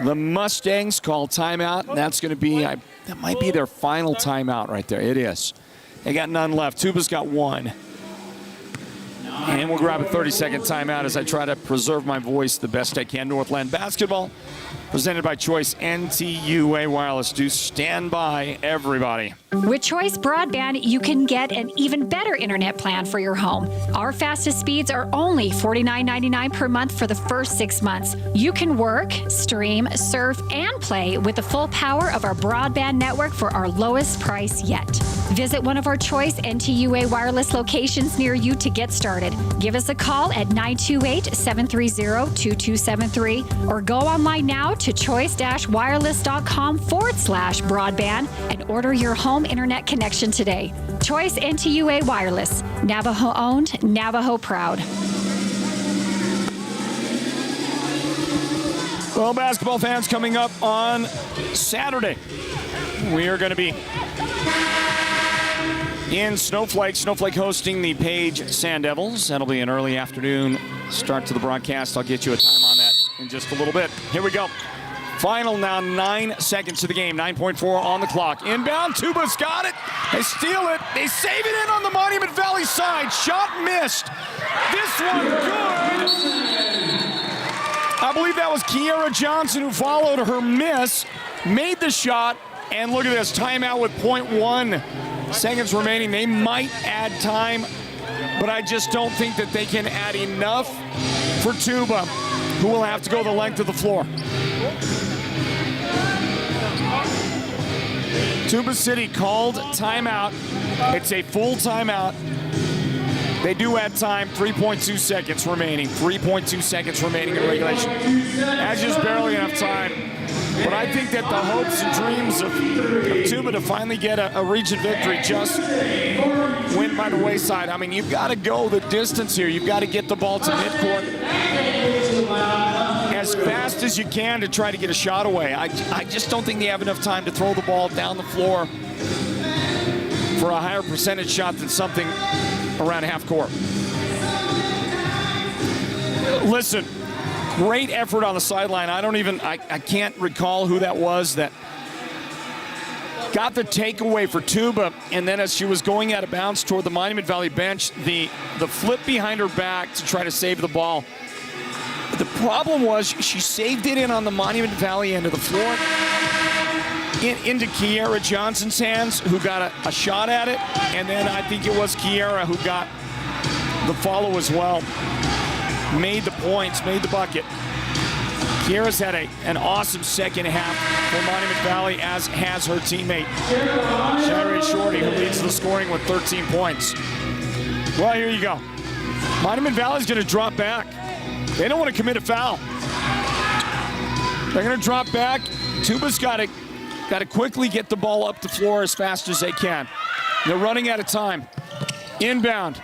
the Mustangs call timeout. And that's going to be, that might be their final timeout right there. It is. They got none left. Tuba's got 1. And we'll grab a 30-second timeout as I try to preserve my voice the best I can. Northland Basketball, presented by Choice NTUA Wireless. Do stand by, everybody. With Choice Broadband, you can get an even better internet plan for your home. Our fastest speeds are only $49.99 per month for the first 6 months. You can work, stream, surf, and play with the full power of our broadband network for our lowest price yet. Visit one of our Choice NTUA Wireless locations near you to get started. Give us a call at 928-730-2273 or go online now to choice-wireless.com/broadband and order your home internet connection today. Choice NTUA Wireless. Navajo owned, Navajo proud. Well, basketball fans, coming up on Saturday, we are going to be in Snowflake. Snowflake hosting the Page Sand Devils. That'll be an early afternoon start to the broadcast. I'll get you a time on that in just a little bit. Here we go. Final now, 9 seconds to the game. 9.4 on the clock. Inbound, Tuba's got it. They steal it. They save it in on the Monument Valley side. Shot missed. This one good. I believe that was Kiera Johnson who followed her miss, made the shot, and look at this, timeout with 0.1 seconds remaining. They might add time, but I just don't think that they can add enough for Tuba who will have to go the length of the floor. Tuba City called timeout. It's a full timeout. They do add time, 3.2 seconds remaining. 3.2 seconds remaining in regulation. That's just barely enough time. But I think that the hopes and dreams of Tuba to finally get a region victory just went by the wayside. I mean, you've got to go the distance here. You've got to get the ball to midcourt as fast as you can to try to get a shot away. I just don't think they have enough time to throw the ball down the floor for a higher percentage shot than something around half court. Listen, great effort on the sideline. I can't recall who that was that got the takeaway for Tuba, and then as she was going out of bounds toward the Monument Valley bench, the flip behind her back to try to save the ball. But the problem was she saved it in on the Monument Valley end of the floor into Kiera Johnson's hands, who got a shot at it, and then I think it was Kiera who got the follow as well. Made the points, made the bucket. Kiera's had an awesome second half for Monument Valley, as has her teammate, Shirey Shorty, who leads the scoring with 13 points. Well, here you go. Monument Valley's going to drop back. They don't want to commit a foul. They're going to drop back. Tuba's got to quickly get the ball up the floor as fast as they can. They're running out of time. Inbound.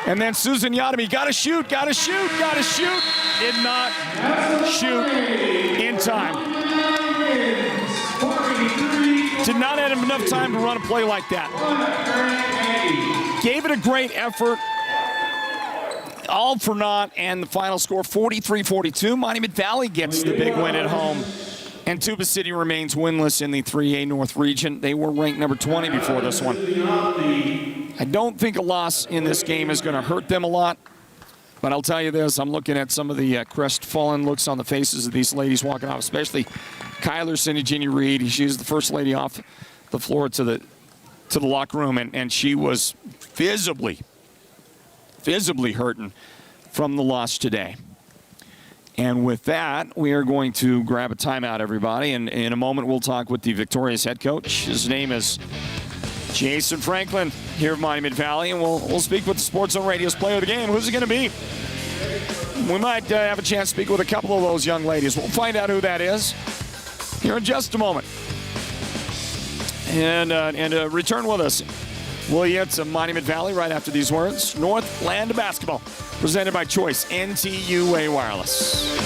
And then Susan Yadami, gotta shoot. Did not shoot in time. Did not have enough time to run a play like that. Gave it a great effort. All for naught, and the final score, 43-42. Monument Valley gets the big win at home. And Tuba City remains winless in the 3A North region. They were ranked number 20 before this one. I don't think a loss in this game is going to hurt them a lot. But I'll tell you this, I'm looking at some of the crestfallen looks on the faces of these ladies walking off, especially Kyler Sinigini Reed. She was the first lady off the floor to the locker room, and she was visibly hurting from the loss today. And with that, we are going to grab a timeout, everybody. And in a moment, we'll talk with the victorious head coach. His name is Jason Franklin here at Monument Valley. And we'll speak with the Sports Zone Radio's player of the game. Who's it going to be? We might have a chance to speak with a couple of those young ladies. We'll find out who that is here in just a moment. And return with us. We'll get to Monument Valley right after these words. Northland Basketball, presented by Choice NTUA Wireless.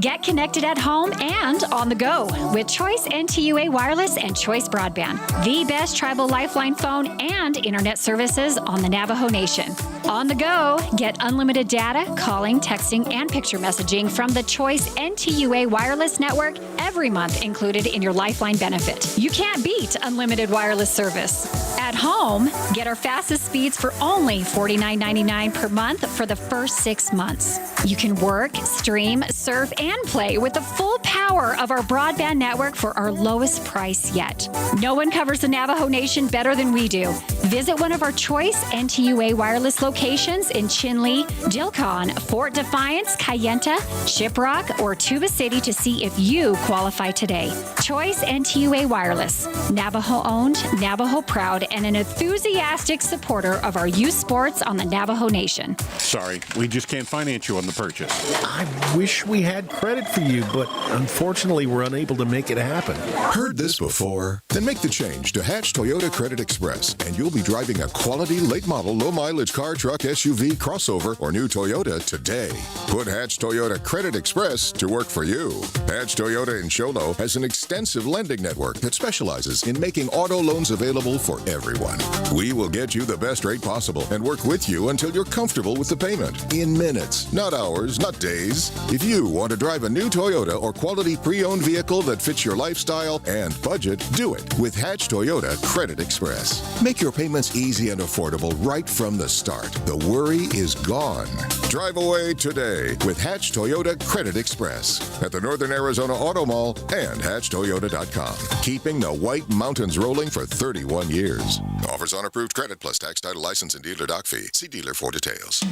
Get connected at home and on the go with Choice NTUA Wireless and Choice Broadband, the best tribal lifeline phone and internet services on the Navajo Nation. On the go, get unlimited data, calling, texting, and picture messaging from the Choice NTUA Wireless Network every month included in your lifeline benefit. You can't beat unlimited wireless service. At home, get our fastest speeds for only $49.99 per month for the first 6 months. You can work, stream, surf, and play with the full power of our broadband network for our lowest price yet. No one covers the Navajo Nation better than we do. Visit one of our Choice NTUA wireless locations in Chinle, Dilcon, Fort Defiance, Kayenta, Shiprock, or Tuba City to see if you qualify today. Choice NTUA Wireless, Navajo-owned, Navajo-proud, and an enthusiastic supporter of our youth sports on the Navajo Nation. Sorry, we just can't finance you on the purchase. I wish we had credit for you, but unfortunately we're unable to make it happen. Heard this before? Then make the change to Hatch Toyota Credit Express, and you'll be driving a quality, late-model, low-mileage car, truck, SUV, crossover, or new Toyota today. Put Hatch Toyota Credit Express to work for you. Hatch Toyota in Sholo has an extensive lending network that specializes in making auto loans available for everyone. We will get you the best rate possible and work with you until you're comfortable with the payment. In minutes, not hours, not days. If you want to drive a new Toyota or quality pre-owned vehicle that fits your lifestyle and budget, do it with Hatch Toyota Credit Express. Make your payment Payments easy and affordable right from the start. The worry is gone. Drive away today with Hatch Toyota Credit Express at the Northern Arizona Auto Mall and HatchToyota.com. Keeping the White Mountains rolling for 31 years. Offers on approved credit plus tax, title, license, and dealer doc fee. See dealer for details.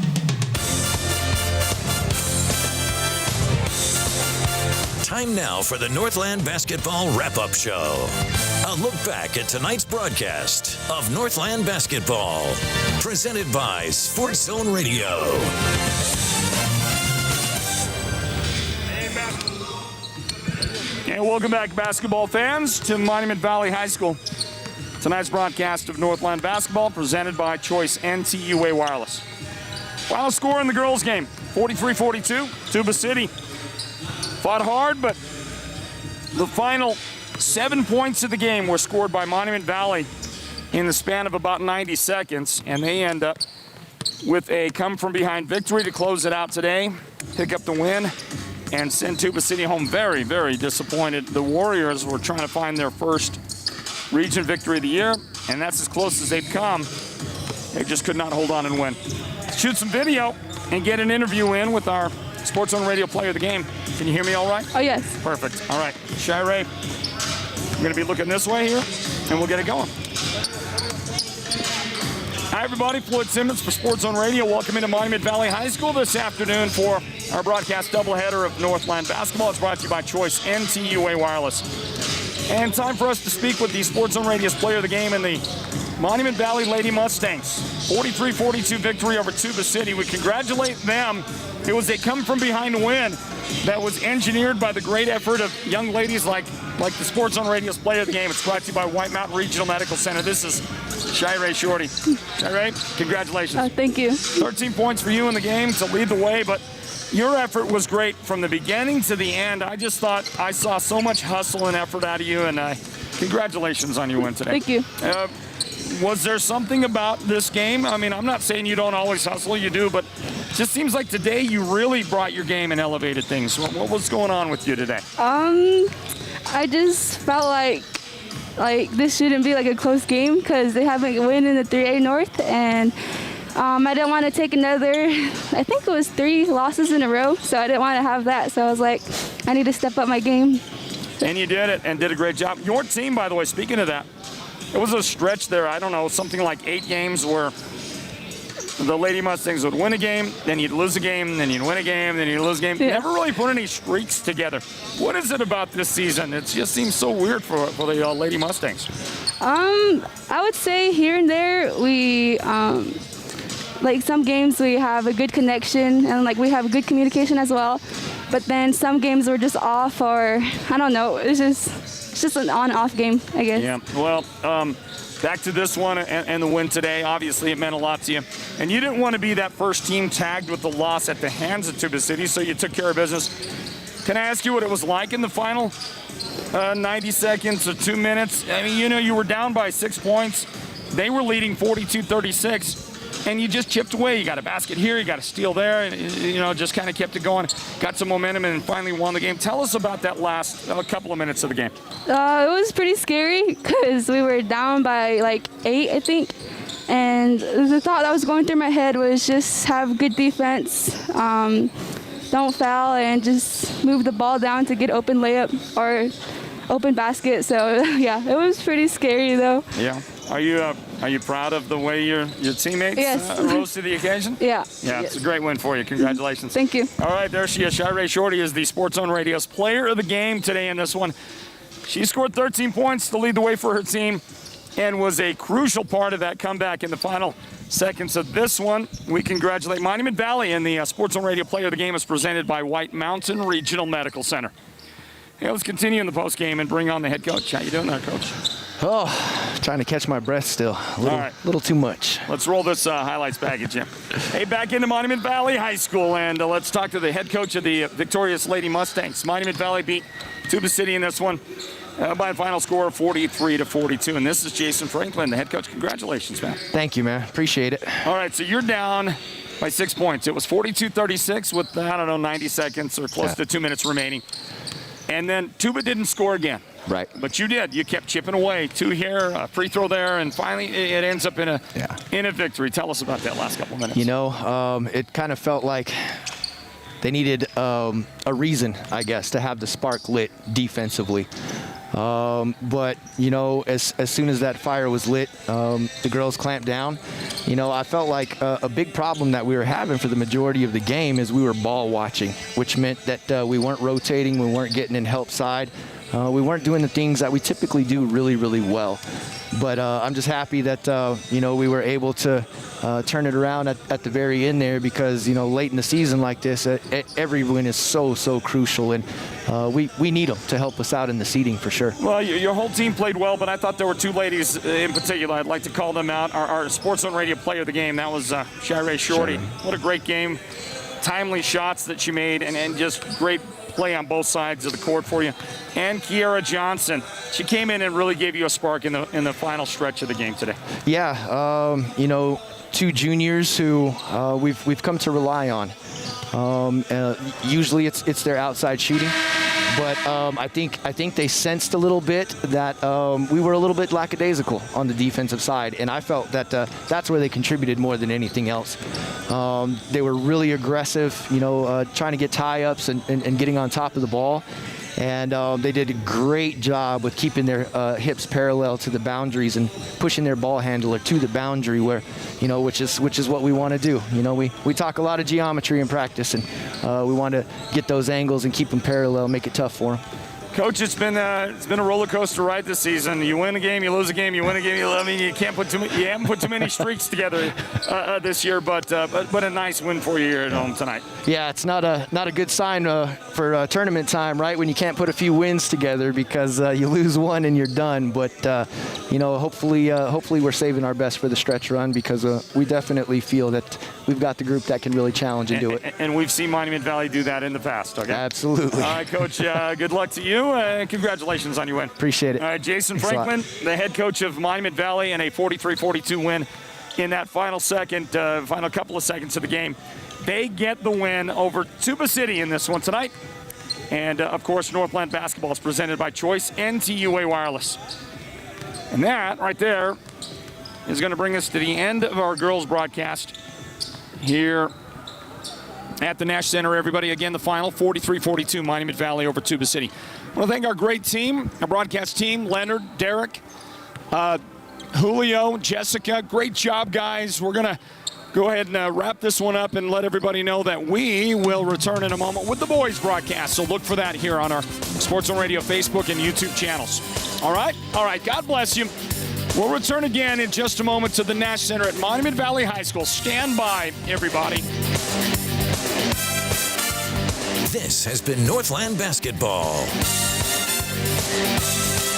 Time now for the Northland Basketball Wrap-Up Show. A look back at tonight's broadcast of Northland Basketball. Presented by Sports Zone Radio. And welcome back, basketball fans, to Monument Valley High School. Tonight's broadcast of Northland Basketball presented by Choice NTUA Wireless. Final score in the girls' game, 43-42, Tuba City. Fought hard, but the final 7 points of the game were scored by Monument Valley in the span of about 90 seconds, and they end up with a come-from-behind victory to close it out today, pick up the win, and send Tuba City home very, very disappointed. The Warriors were trying to find their first region victory of the year, and that's as close as they've come. They just could not hold on and win. Shoot some video and get an interview in with our Sports Zone Radio player of the game. Can you hear me all right? Oh, yes. Perfect. All right. Shirey, I'm going to be looking this way here, and we'll get it going. Hi, everybody. Floyd Simmons for Sports Zone Radio. Welcome into Monument Valley High School this afternoon for our broadcast doubleheader of Northland Basketball. It's brought to you by Choice NTUA Wireless. And time for us to speak with the Sports Zone Radio's player of the game in the Monument Valley Lady Mustangs. 43-42 victory over Tuba City. We congratulate them. It was a come-from-behind win that was engineered by the great effort of young ladies like the Sports Zone Radio's player of the game. It's brought to you by White Mountain Regional Medical Center. This is Shirey Shorty. Shirey, congratulations. Thank you. 13 points for you in the game to lead the way, but your effort was great from the beginning to the end. I just thought I saw so much hustle and effort out of you, and congratulations on your win today. Thank you. Was there something about this game? I mean, I'm not saying you don't always hustle, you do, but it just seems like today you really brought your game and elevated things. What was going on with you today? I just felt like this shouldn't be like a close game because they haven't won in the 3A North, and I didn't want to take another, I think it was 3 losses in a row, so I didn't want to have that. So I was like, I need to step up my game. And you did it and did a great job. Your team, by the way, speaking of that, it was a stretch there, I don't know, something like 8 games where the Lady Mustangs would win a game, then you'd lose a game, then you'd win a game, then you'd lose a game. Yeah. Never really put any streaks together. What is it about this season? It just seems so weird for the Lady Mustangs. I would say here and there we, like some games we have a good connection and like we have good communication as well. But then some games were just off, or I don't know, it's just an on-off game, I guess. Yeah, well, back to this one and the win today. Obviously, it meant a lot to you. And you didn't want to be that first team tagged with the loss at the hands of Tuba City, so you took care of business. Can I ask you what it was like in the final 90 seconds or 2 minutes? I mean, you were down by 6 points. They were leading 42-36. And you just chipped away. You got a basket here, you got a steal there, and just kind of kept it going. Got some momentum and finally won the game. Tell us about that last couple of minutes of the game. It was pretty scary because we were down by like 8, I think. And the thought that was going through my head was just have good defense, don't foul, and just move the ball down to get open layup or open basket. So yeah, it was pretty scary though. Yeah. Are you proud of the way your teammates rose to the occasion? Yeah. Yeah, it's a great win for you. Congratulations. Thank you. All right, there she is. Shirey Shorty is the Sports Zone Radio's player of the game today in this one. She scored 13 points to lead the way for her team and was a crucial part of that comeback in the final seconds of this one. We congratulate Monument Valley, and the Sports Zone Radio player of the game is presented by White Mountain Regional Medical Center. Hey, let's continue in the postgame and bring on the head coach. How you doing there, Coach? Oh, trying to catch my breath still. A little too much. Let's roll this highlights package, Jim. Hey, back into Monument Valley High School, and let's talk to the head coach of the victorious Lady Mustangs. Monument Valley beat Tuba City in this one by a final score of 43-42. And this is Jason Franklin, the head coach. Congratulations, man. Thank you, man. Appreciate it. All right, so you're down by 6 points. It was 42-36 with, 90 seconds or close to 2 minutes remaining. And then Tuba didn't score again. Right. But you did. You kept chipping away. 2 here, a free throw there, and finally it ends up in a victory. Tell us about that last couple of minutes. You know, it kind of felt like they needed a reason, I guess, to have the spark lit defensively. But, you know, as soon as that fire was lit, the girls clamped down. You know, I felt like a big problem that we were having for the majority of the game is we were ball watching, which meant that we weren't rotating, we weren't getting in help side. We weren't doing the things that we typically do really, really well. But I'm just happy that, you know, we were able to turn it around at the very end there because, you know, late in the season like this, every win is so crucial. And we need them to help us out in the seeding for sure. Well, your whole team played well, but I thought there were 2 ladies in particular. I'd like to call them out. Our Sports Zone Radio player of the game, that was Shirey Shorty. What a great game. Timely shots that she made and just great play on both sides of the court for you. And Kiera Johnson, she came in and really gave you a spark in the final stretch of the game today. Yeah, you know, 2 juniors who we've come to rely on. Usually it's their outside shooting, but I think they sensed a little bit that we were a little bit lackadaisical on the defensive side, and I felt that that's where they contributed more than anything else. They were really aggressive, you know, trying to get tie-ups and getting on top of the ball. And they did a great job with keeping their hips parallel to the boundaries and pushing their ball handler to the boundary where, you know, which is what we want to do. You know, we talk a lot of geometry in practice, and we want to get those angles and keep them parallel, make it tough for them. Coach, it's been a roller coaster ride this season. You win a game, you lose a game, you win a game. I mean, you haven't put too many streaks together this year, but a nice win for you here at home tonight. Yeah, it's not a good sign for tournament time, right? When you can't put a few wins together because you lose one and you're done. But you know, hopefully we're saving our best for the stretch run because we definitely feel that we've got the group that can really challenge and do it. And we've seen Monument Valley do that in the past. Okay. Absolutely. All right, Coach. Good luck to you. Congratulations on your win. Appreciate it. All right, Jason Franklin, the head coach of Monument Valley, and a 43-42 win in that final couple of seconds of the game. They get the win over Tuba City in this one tonight. And, of course, Northland Basketball is presented by Choice and TUA Wireless. And that right there is going to bring us to the end of our girls broadcast here at the Nash Center. Everybody, again, the final 43-42 Monument Valley over Tuba City. I want to thank our great team, our broadcast team, Leonard, Derek, Julio, Jessica. Great job, guys. We're going to go ahead and wrap this one up and let everybody know that we will return in a moment with the boys broadcast. So look for that here on our Sports Zone Radio Facebook and YouTube channels. All right? All right. God bless you. We'll return again in just a moment to the Nash Center at Monument Valley High School. Stand by, everybody. This has been Northland Basketball,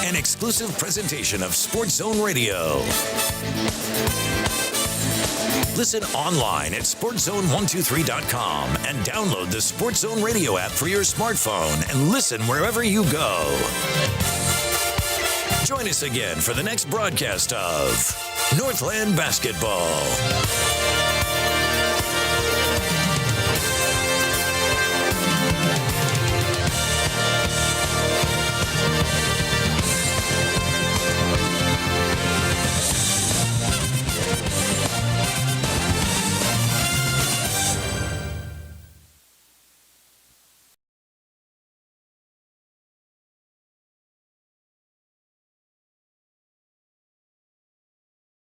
an exclusive presentation of Sports Zone Radio. Listen online at SportsZone123.com and download the Sports Zone Radio app for your smartphone and listen wherever you go. Join us again for the next broadcast of Northland Basketball.